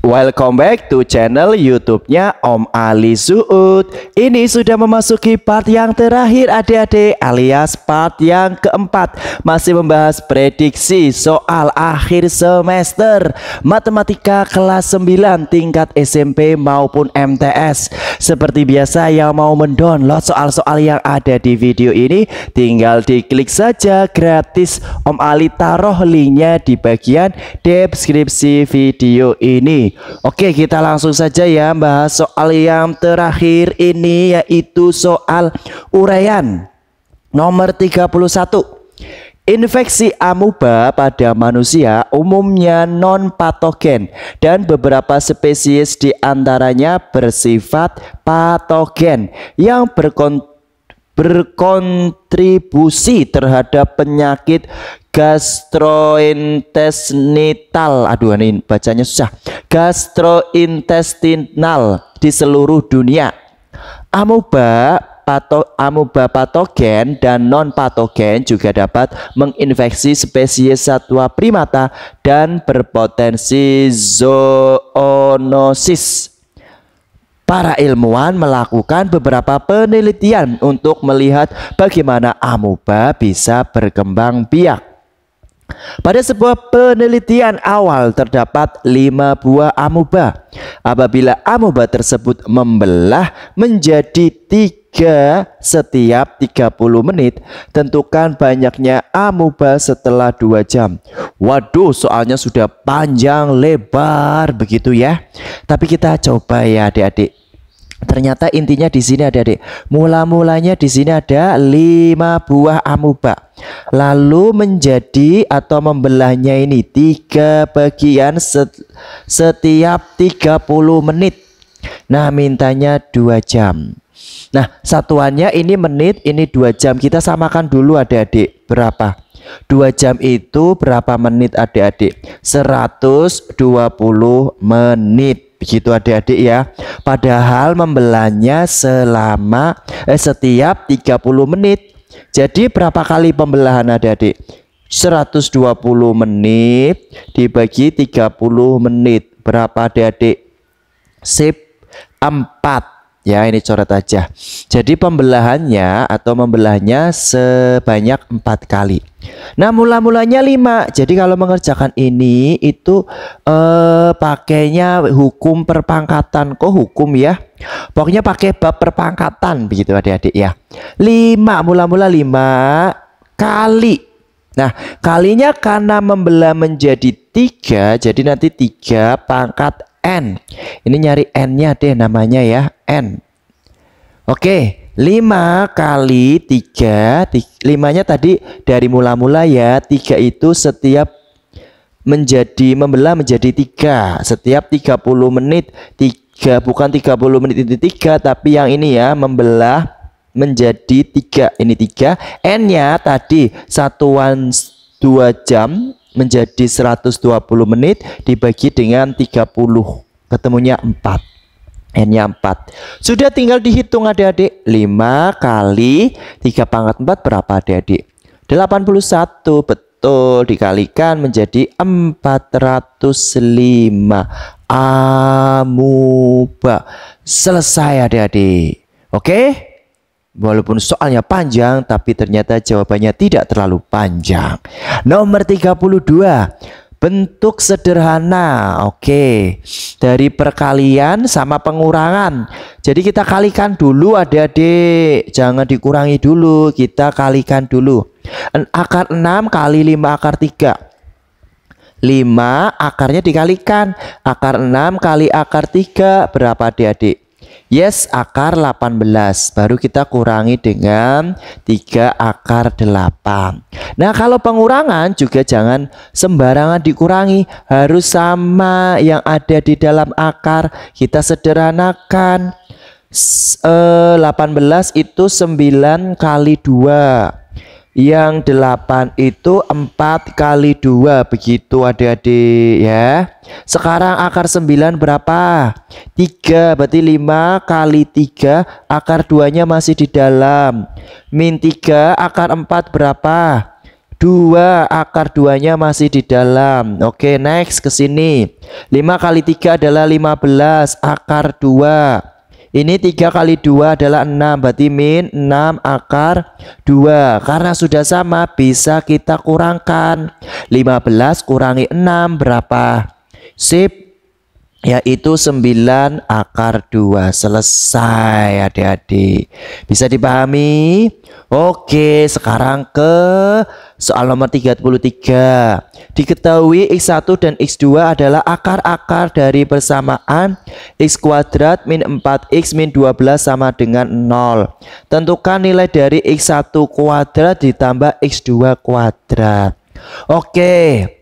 Welcome back to channel YouTube-nya Om Ali Suud. Ini sudah memasuki part yang terakhir adik-adik, alias part yang keempat. Masih membahas prediksi soal akhir semester Matematika kelas 9 tingkat SMP maupun MTS. Seperti biasa, yang mau mendownload soal-soal yang ada di video ini tinggal diklik saja gratis. Om Ali taruh linknya di bagian deskripsi video ini. Oke, kita langsung saja ya bahas soal yang terakhir ini, yaitu soal uraian nomor 31. Infeksi amuba pada manusia umumnya non patogen dan beberapa spesies diantaranya bersifat patogen yang berkontribusi terhadap penyakit gastrointestinal. Aduh, ini bacanya susah. Gastrointestinal di seluruh dunia. Amuba patogen dan non patogen juga dapat menginfeksi spesies satwa primata dan berpotensi zoonosis. Para ilmuwan melakukan beberapa penelitian untuk melihat bagaimana amuba bisa berkembang biak. Pada sebuah penelitian awal terdapat 5 buah amuba. Apabila amuba tersebut membelah menjadi 3 setiap 30 menit, tentukan banyaknya amuba setelah 2 jam. Waduh, soalnya sudah panjang lebar begitu ya. Tapi kita coba ya adik-adik. Ternyata intinya di sini adik-adik, mula-mulanya di sini ada 5 buah amuba. Lalu menjadi atau membelahnya ini 3 bagian setiap 30 menit. Nah, mintanya 2 jam. Nah, satuannya ini menit, ini 2 jam. Kita samakan dulu adik-adik, berapa? 2 jam itu berapa menit adik-adik? 120 menit. Begitu adik-adik ya. Padahal membelahnya selama setiap 30 menit. Jadi berapa kali pembelahan adik-adik? 120 menit dibagi 30 menit. Berapa adik-adik? Sip, 4. Ya, ini coret aja. Jadi pembelahannya atau membelahnya sebanyak 4 kali. Nah, mula-mulanya 5. Jadi kalau mengerjakan ini itu pakainya hukum perpangkatan. Kok hukum ya? Pokoknya pakai bab perpangkatan begitu adik-adik ya. 5, mula-mula 5 kali. Nah, kalinya karena membelah menjadi 3, jadi nanti 3 pangkat N. Ini nyari N-nya deh namanya ya, N. Oke, 5 kali 3, 5-nya tadi dari mula-mula ya. 3 itu setiap membelah menjadi 3 setiap 30 menit. 3 bukan 30 menit itu 3, tapi yang ini ya, membelah menjadi 3. Ini 3. N-nya tadi satuan 2 jam menjadi 120 menit dibagi dengan 30, ketemunya 4. N-nya 4. Sudah, tinggal dihitung adik-adik. 5 kali 3 pangkat 4 berapa adik-adik? 81. Betul, dikalikan menjadi 405 amuba. Selesai adik-adik. Oke? Walaupun soalnya panjang, tapi ternyata jawabannya tidak terlalu panjang. Nomor 32. Bentuk sederhana. Oke, dari perkalian sama pengurangan. Jadi kita kalikan dulu adik-adik. Jangan dikurangi dulu, kita kalikan dulu. Akar 6 kali 5 akar 3. 5 akarnya dikalikan. Akar 6 kali akar 3 berapa adik-adik? Yes, akar 18. Baru kita kurangi dengan 3 akar 8. Nah, kalau pengurangan juga jangan sembarangan dikurangi. Harus sama yang ada di dalam akar. Kita sederhanakan. 18 itu 9 kali 2. Yang 8 itu 4 kali 2. Begitu adik-adik ya. Sekarang akar 9 berapa? 3. Berarti 5 kali 3. Akar 2 nya masih di dalam. Min 3 akar 4 berapa? 2 akar 2-nya masih di dalam. Oke, next ke sini. 5 kali 3 adalah 15 akar 2. Ini 3 kali 2 adalah 6. Berarti min 6 akar 2. Karena sudah sama bisa kita kurangkan. 15 kurangi 6 berapa? Sip. Yaitu 9 akar 2. Selesai adik-adik. Bisa dipahami? Oke, sekarang ke soal nomor 33. Diketahui X1 dan X2 adalah akar-akar dari persamaan X kuadrat min 4X min 12 sama dengan 0. Tentukan nilai dari X1 kuadrat ditambah X2 kuadrat. Oke.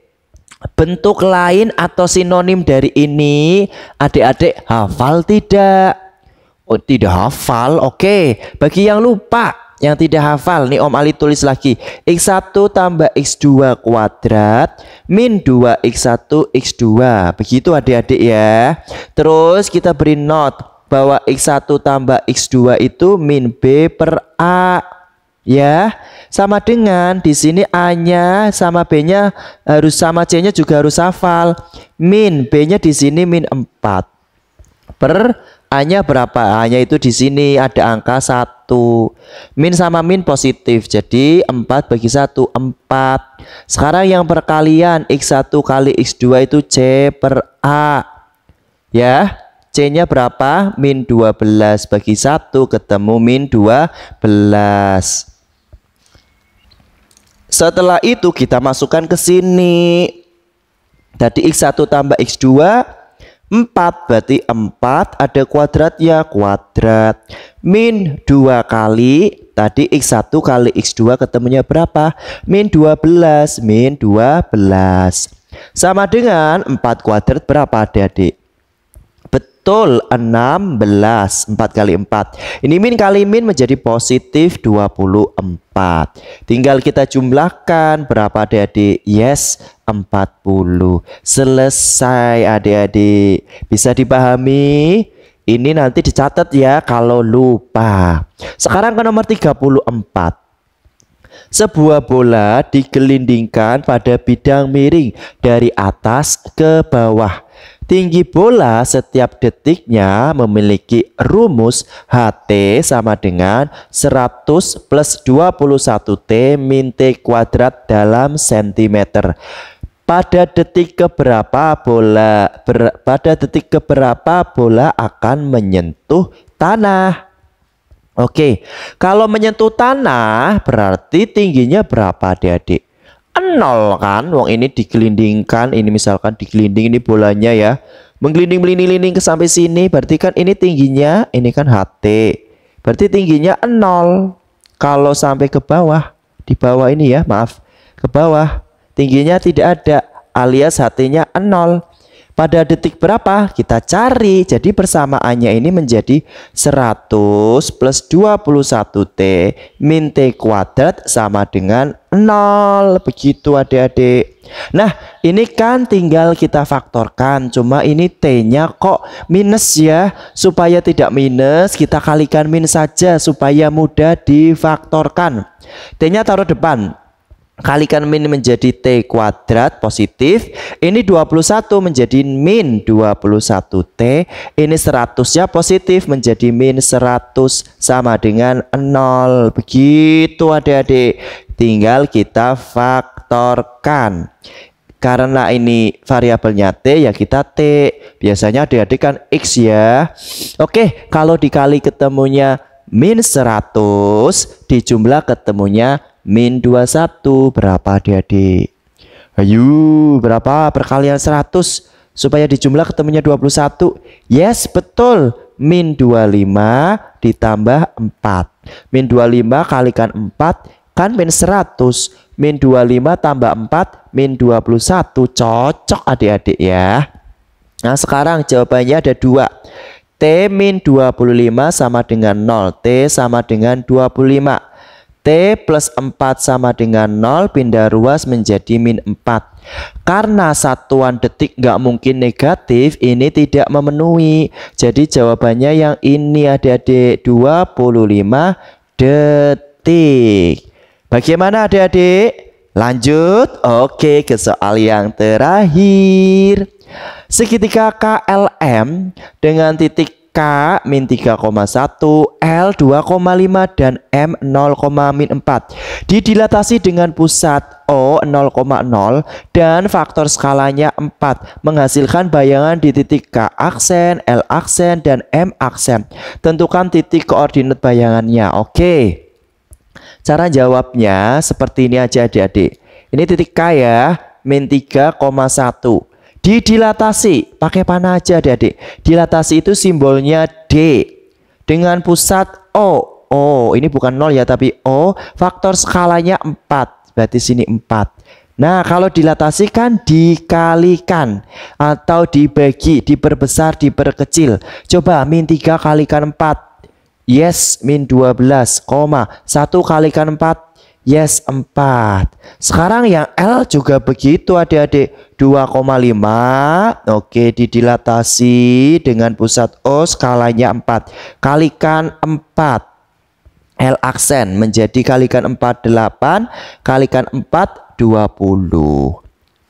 Bentuk lain atau sinonim dari ini adik-adik hafal tidak? Oh, tidak hafal. Oke, bagi yang lupa, yang tidak hafal nih Om Ali tulis lagi. X1 tambah X2 kuadrat min 2X1 X2. Begitu adik-adik ya. Terus kita beri note bahwa X1 tambah X2 itu min B per A. Ya, sama dengan di sini A-nya sama B-nya harus sama, C-nya juga harus hafal. Min B-nya di sini min 4 per A-nya berapa? A-nya itu di sini ada angka 1. Min sama min positif. Jadi 4 bagi 1 4. Sekarang yang perkalian X1 kali X2 itu C per A. Ya. C-nya berapa? Min 12 bagi 1 ketemu min 12. Setelah itu kita masukkan ke sini. Tadi X1 tambah X2 4, berarti 4 ada kuadratnya, kuadrat. Min 2 kali tadi X1 kali X2 ketemunya berapa? Min 12, min 12. Sama dengan 4 kuadrat berapa adik-adik? Betul, 16. 4 kali 4. Ini min kali min menjadi positif 24. Tinggal kita jumlahkan berapa adik-adik? Yes, 40. Selesai adik-adik. Bisa dipahami? Ini nanti dicatat ya kalau lupa. Sekarang ke nomor 34. Sebuah bola digelindingkan pada bidang miring dari atas ke bawah. Tinggi bola setiap detiknya memiliki rumus HT sama dengan 100 plus 21T min T kuadrat dalam sentimeter. Pada detik keberapa bola akan menyentuh tanah? Oke, kalau menyentuh tanah berarti tingginya berapa adik-adik? 0 kan, wong ini digelindingkan, ini misalkan digelinding ini bolanya ya, menggelinding ke sampai sini, berarti kan ini tingginya, ini kan HT, berarti tingginya 0. Kalau sampai ke bawah, di bawah ini ya, maaf, ke bawah, tingginya tidak ada, alias HT-nya 0. Pada detik berapa? Kita cari. Jadi persamaannya ini menjadi 100 plus 21T min T kuadrat sama dengan 0. Begitu adik-adik. Nah, ini kan tinggal kita faktorkan. Cuma ini T-nya kok minus ya. Supaya tidak minus, kita kalikan min saja supaya mudah difaktorkan. T-nya taruh depan. Kalikan min menjadi T kuadrat positif. Ini 21 menjadi min 21T. Ini 100 ya positif menjadi min 100 sama dengan 0. Begitu adik-adik. Tinggal kita faktorkan. Karena ini variabelnya T ya kita T. Biasanya adik-adik kan X ya. Oke, kalau dikali ketemunya min 100, dijumlah ketemunya min 21. Berapa adik-adik? Ayo, berapa perkalian 100 supaya dijumlah ketemunya 21? Yes, betul. Min 25 ditambah 4. Min 25 kalikan 4 kan min 100. Min 25 tambah 4 min 21. Cocok adik-adik ya. Nah, sekarang jawabannya ada 2. T min 25 sama dengan 0. T sama dengan 25. T plus 4 sama dengan 0, pindah ruas menjadi min 4. Karena satuan detik nggak mungkin negatif, ini tidak memenuhi. Jadi jawabannya yang ini adik-adik, 25 detik. Bagaimana adik-adik? Lanjut, oke, ke soal yang terakhir. Segitiga KLM dengan titik K min 3,1, L 2,5 dan M 0,-4 didilatasi dengan pusat O 0,0 dan faktor skalanya 4 menghasilkan bayangan di titik K aksen, L aksen, dan M aksen. Tentukan titik koordinat bayangannya. Oke. Cara jawabnya seperti ini aja adik-adik. Ini titik K ya, min 3,1. Didilatasi, pakai panah aja adik-adik. Dilatasi itu simbolnya D. Dengan pusat O. Oh, ini bukan 0 ya, tapi O. Faktor skalanya 4. Berarti sini 4. Nah, kalau dilatasi kan dikalikan atau dibagi, diperbesar, diperkecil. Coba min 3 kalikan 4. Yes, min 12, 1 kalikan 4. Yes, 4. Sekarang yang L juga begitu adik-adik. 2,5. Oke, didilatasi dengan pusat O skalanya 4. Kalikan 4. L aksen menjadi kalikan 4, 8. Kalikan 4, 20.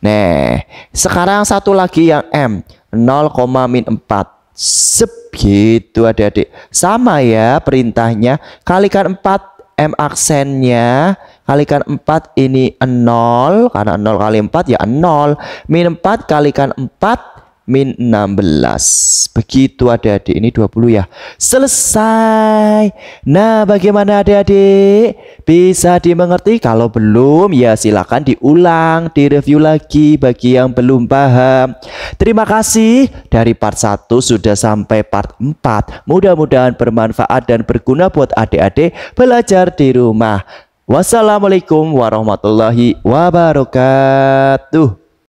Nah, sekarang satu lagi yang M. 0,-4. Segitu adik-adik. Sama ya perintahnya. Kalikan 4 M aksennya. Kalikan 4 ini 0. Karena 0 kali 4 ya 0. Min 4 kalikan 4 min 16. Begitu adik-adik. Ini 20 ya. Selesai. Nah, bagaimana adik-adik? Bisa dimengerti? Kalau belum ya silakan diulang, direview lagi bagi yang belum paham. Terima kasih. Dari part 1 sudah sampai part 4. Mudah-mudahan bermanfaat dan berguna buat adik-adik belajar di rumah. Wassalamualaikum warahmatullahi wabarakatuh.